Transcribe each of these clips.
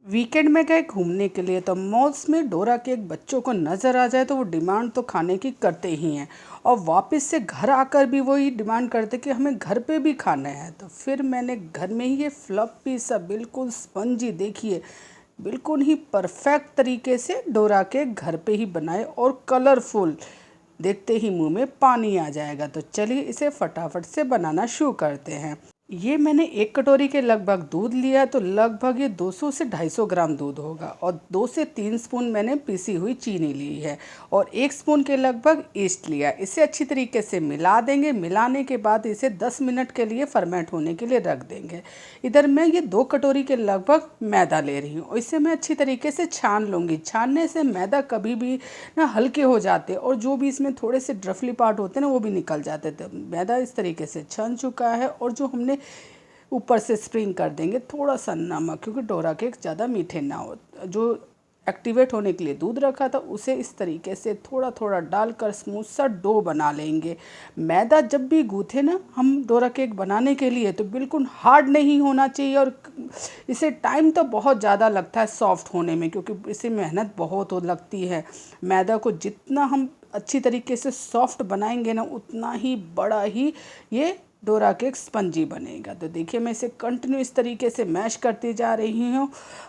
Weekend में गए घूमने के लिए तो मॉल्स में डोरा केक बच्चों को नज़र आ जाए तो वो डिमांड तो खाने की करते ही हैं। और वापस से घर आकर भी वही डिमांड करते कि हमें घर पे भी खाना है। तो फिर मैंने घर में ही ये फ्लफी सा बिल्कुल स्पंजी, देखिए बिल्कुल ही परफेक्ट तरीके से डोरा केक घर पे ही बनाए और कलरफुल, देखते ही मुंह में पानी आ जाएगा। तो चलिए इसे फटाफट से बनाना शुरू करते हैं। ये मैंने 1 कटोरी के लगभग दूध लिया, तो लगभग ये 200 से 250 ग्राम दूध होगा। और 2 से 3 स्पून मैंने पीसी हुई चीनी ली है और 1 स्पून के लगभग ईस्ट लिया। इसे अच्छी तरीके से मिला देंगे। मिलाने के बाद इसे 10 मिनट के लिए फर्मेंट होने के लिए रख देंगे। इधर मैं ये 2 कटोरी के लगभग मैदा ले रही हूँ। इसे मैं अच्छी तरीके से छान लूँगी। छानने से मैदा कभी भी ना हल्के हो जाते और जो भी इसमें थोड़े से ड्रफली पार्ट होते हैं ना वो भी निकल जाते थे। मैदा इस तरीके से छन चुका है और जो हमने ऊपर से स्प्रिंग कर देंगे थोड़ा सा नमक, क्योंकि डोरा केक ज़्यादा मीठे ना हो। जो एक्टिवेट होने के लिए दूध रखा था उसे इस तरीके से थोड़ा थोड़ा डालकर स्मूथ सा डो बना लेंगे। मैदा जब भी गूँथे ना हम डोरा केक बनाने के लिए तो बिल्कुल हार्ड नहीं होना चाहिए। और इसे टाइम तो बहुत ज़्यादा लगता है सॉफ्ट होने में, क्योंकि इसे मेहनत बहुत हो लगती है। मैदा को जितना हम अच्छी तरीके से सॉफ्ट बनाएंगे ना उतना ही बड़ा ही ये डोरा केक स्पंजी बनेगा। तो देखिए मैं इसे कंटिन्यू इस तरीके से मैश करती जा रही हूँ।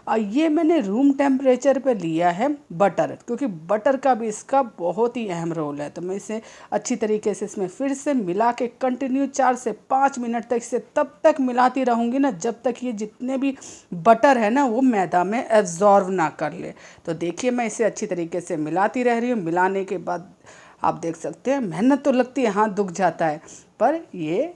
और ये मैंने रूम टेम्परेचर पे लिया है बटर, क्योंकि बटर का भी इसका बहुत ही अहम रोल है। तो मैं इसे अच्छी तरीके से इसमें फिर से मिला के कंटिन्यू 4 से 5 मिनट तक इसे तब तक मिलाती रहूँगी ना जब तक ये जितने भी बटर है ना वो मैदा में एब्जॉर्व ना कर ले। तो देखिए मैं इसे अच्छी तरीके से मिलाती रह रही हूँ। मिलाने के बाद आप देख सकते हैं मेहनत तो लगती है, हाथ दुख जाता है, पर ये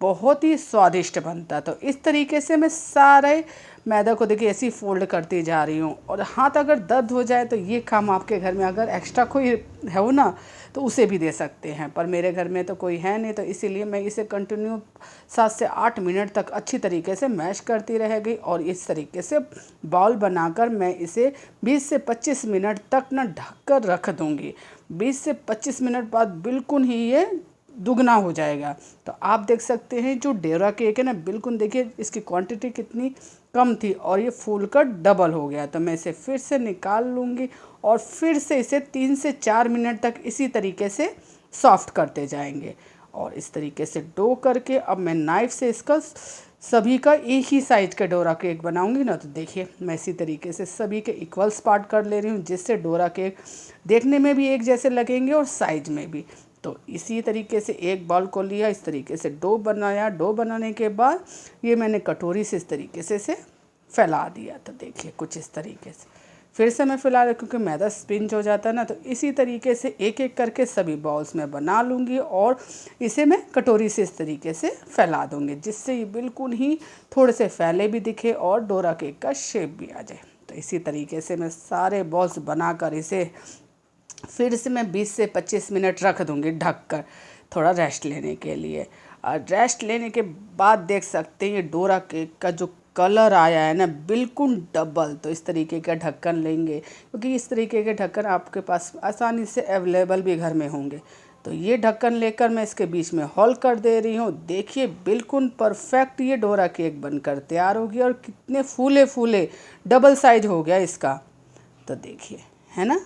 बहुत ही स्वादिष्ट बनता है। तो इस तरीके से मैं सारे मैदा को देखिए ऐसे ही फोल्ड करती जा रही हूँ। और हाथ अगर दर्द हो जाए तो ये काम आपके घर में अगर एक्स्ट्रा कोई है हो ना तो उसे भी दे सकते हैं, पर मेरे घर में तो कोई है नहीं, तो इसीलिए मैं इसे कंटिन्यू 7 से 8 मिनट तक अच्छी तरीके से मैश करती रह गई। और इस तरीके से बाउल बनाकर मैं इसे 20 से 25 मिनट तक ना ढक कर रख दूँगी। 20 से 25 मिनट बाद बिल्कुल ही ये दुगना हो जाएगा। तो आप देख सकते हैं जो डोरा केक है ना, बिल्कुल देखिए इसकी क्वांटिटी कितनी कम थी और ये फूल कर डबल हो गया। तो मैं इसे फिर से निकाल लूँगी और फिर से इसे 3 से 4 मिनट तक इसी तरीके से सॉफ्ट करते जाएंगे। और इस तरीके से डो करके अब मैं नाइफ़ से इसका सभी का एक ही साइज का डोरा केक बनाऊंगी ना। तो देखिए मैं इसी तरीके से सभी के इक्वल्स पार्ट कर ले रही हूँ, जिससे डोरा केक देखने में भी एक जैसे लगेंगे और साइज में भी। तो इसी तरीके से एक बॉल को लिया, इस तरीके से डो बनाया। डो बनाने के बाद ये मैंने कटोरी से इस तरीके से इसे फैला दिया। तो देखिए कुछ इस तरीके से फिर से मैं फैला रही, क्योंकि मैदा स्पिंज हो जाता है ना। तो इसी तरीके से एक एक करके सभी बॉल्स में बना लूँगी और इसे मैं कटोरी से इस तरीके से फैला दूँगी, जिससे ये बिल्कुल ही थोड़े से फैले भी दिखे और डोरा केक का शेप भी आ जाए। तो इसी तरीके से मैं सारे बॉल्स बनाकर इसे फिर से मैं 20 से 25 मिनट रख दूँगी ढक कर, थोड़ा रेस्ट लेने के लिए। और रेस्ट लेने के बाद देख सकते हैं ये डोरा केक का जो कलर आया है ना बिल्कुल डबल। तो इस तरीके का ढक्कन लेंगे, क्योंकि इस तरीके के ढक्कन आपके पास आसानी से अवेलेबल भी घर में होंगे। तो ये ढक्कन लेकर मैं इसके बीच में होल कर दे रही हूँ। देखिए बिल्कुल परफेक्ट ये डोरा केक बनकर तैयार हो गया और कितने फूले फूले डबल साइज हो गया इसका। तो देखिए है ना।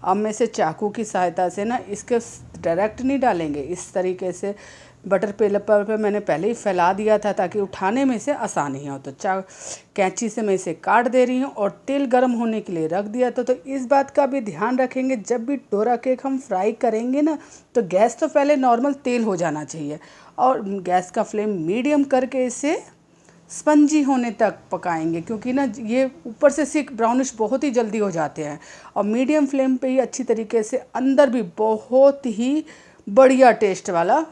अब मैं इसे चाकू की सहायता से ना इसके डायरेक्ट नहीं डालेंगे, इस तरीके से बटर पेपर पे मैंने पहले ही फैला दिया था ताकि उठाने में इसे आसानी हो। तो कैंची से मैं इसे काट दे रही हूँ और तेल गर्म होने के लिए रख दिया था। तो इस बात का भी ध्यान रखेंगे जब भी डोरा केक हम फ्राई करेंगे ना तो गैस तो पहले नॉर्मल तेल हो जाना चाहिए और गैस का फ्लेम मीडियम करके इसे स्पंजी होने तक पकाएंगे, क्योंकि ना ये ऊपर से सिक ब्राउनिश बहुत ही जल्दी हो जाते हैं। और मीडियम फ्लेम पे ही अच्छी तरीके से अंदर भी बहुत ही बढ़िया टेस्ट वाला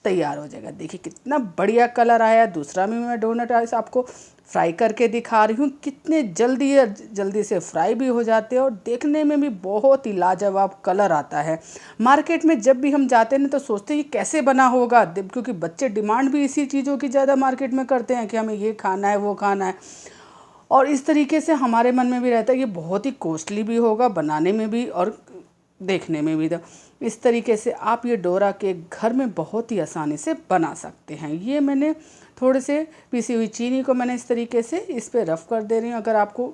तैयार हो जाएगा। देखिए कितना बढ़िया कलर आया। दूसरा भी मैं डोनट आइस आपको फ्राई करके दिखा रही हूँ, कितने जल्दी से फ्राई भी हो जाते हैं और देखने में भी बहुत ही लाजवाब कलर आता है। मार्केट में जब भी हम जाते हैं ना तो सोचते हैं ये कैसे बना होगा, क्योंकि बच्चे डिमांड भी इसी चीज़ों की ज़्यादा मार्केट में करते हैं कि हमें ये खाना है वो खाना है। और इस तरीके से हमारे मन में भी रहता है ये बहुत ही कॉस्टली भी होगा बनाने में भी और देखने में भी। तो इस तरीके से आप ये डोरा केक घर में बहुत ही आसानी से बना सकते हैं। ये मैंने थोड़े से पिसी हुई चीनी को मैंने इस तरीके से इस पे रफ़ कर दे रही हूँ। अगर आपको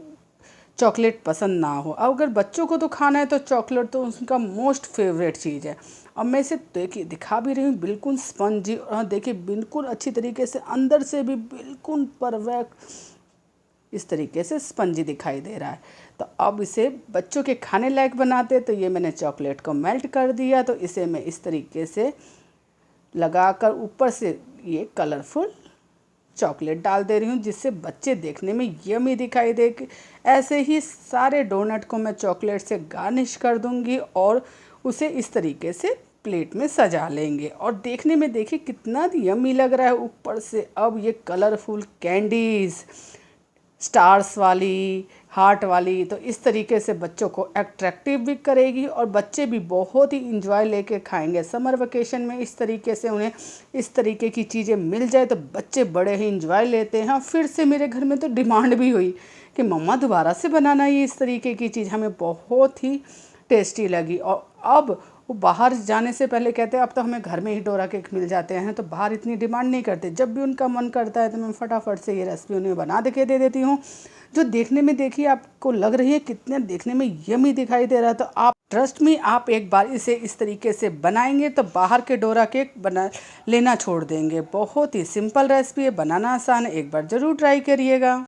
चॉकलेट पसंद ना हो, अगर बच्चों को तो खाना है तो चॉकलेट तो उनका मोस्ट फेवरेट चीज़ है। अब मैं इसे देखिए दिखा भी रही हूँ, बिल्कुल स्पंजी, और देखिए बिल्कुल अच्छी तरीके से अंदर से भी बिल्कुल परफेक्ट इस तरीके से स्पंजी दिखाई दे रहा है। तो अब इसे बच्चों के खाने लायक बनाते, तो ये मैंने चॉकलेट को मेल्ट कर दिया, तो इसे मैं इस तरीके से लगाकर ऊपर से ये कलरफुल चॉकलेट डाल दे रही हूँ, जिससे बच्चे देखने में यमी दिखाई दे। ऐसे ही सारे डोनट को मैं चॉकलेट से गार्निश कर दूँगी और उसे इस तरीके से प्लेट में सजा लेंगे, और देखने में देखिए कितना यमी लग रहा है ऊपर से। अब ये कलरफुल कैंडीज़, स्टार्स वाली, हार्ट वाली, तो इस तरीके से बच्चों को अट्रैक्टिव भी करेगी और बच्चे भी बहुत ही इंजॉय लेके खाएंगे। समर वेकेशन में इस तरीके से उन्हें इस तरीके की चीज़ें मिल जाए तो बच्चे बड़े ही इंजॉय लेते हैं। फिर से मेरे घर में तो डिमांड भी हुई कि मम्मा दोबारा से बनाना ये इस तरीके की चीज़, हमें बहुत ही टेस्टी लगी। और अब वो बाहर जाने से पहले कहते हैं अब तो हमें घर में ही डोरा केक मिल जाते हैं, तो बाहर इतनी डिमांड नहीं करते। जब भी उनका मन करता है तो मैं फटाफट से ये रेसिपी उन्हें बना के दे देती हूँ, जो देखने में देखिए आपको लग रही है कितने देखने में यमी दिखाई दे रहा है। तो आप ट्रस्ट मी, आप एक बार इसे इस तरीके से बनाएंगे तो बाहर के डोरा केक बना लेना छोड़ देंगे। बहुत ही सिंपल रेसिपी है, बनाना आसान है, एक बार ज़रूर ट्राई करिएगा।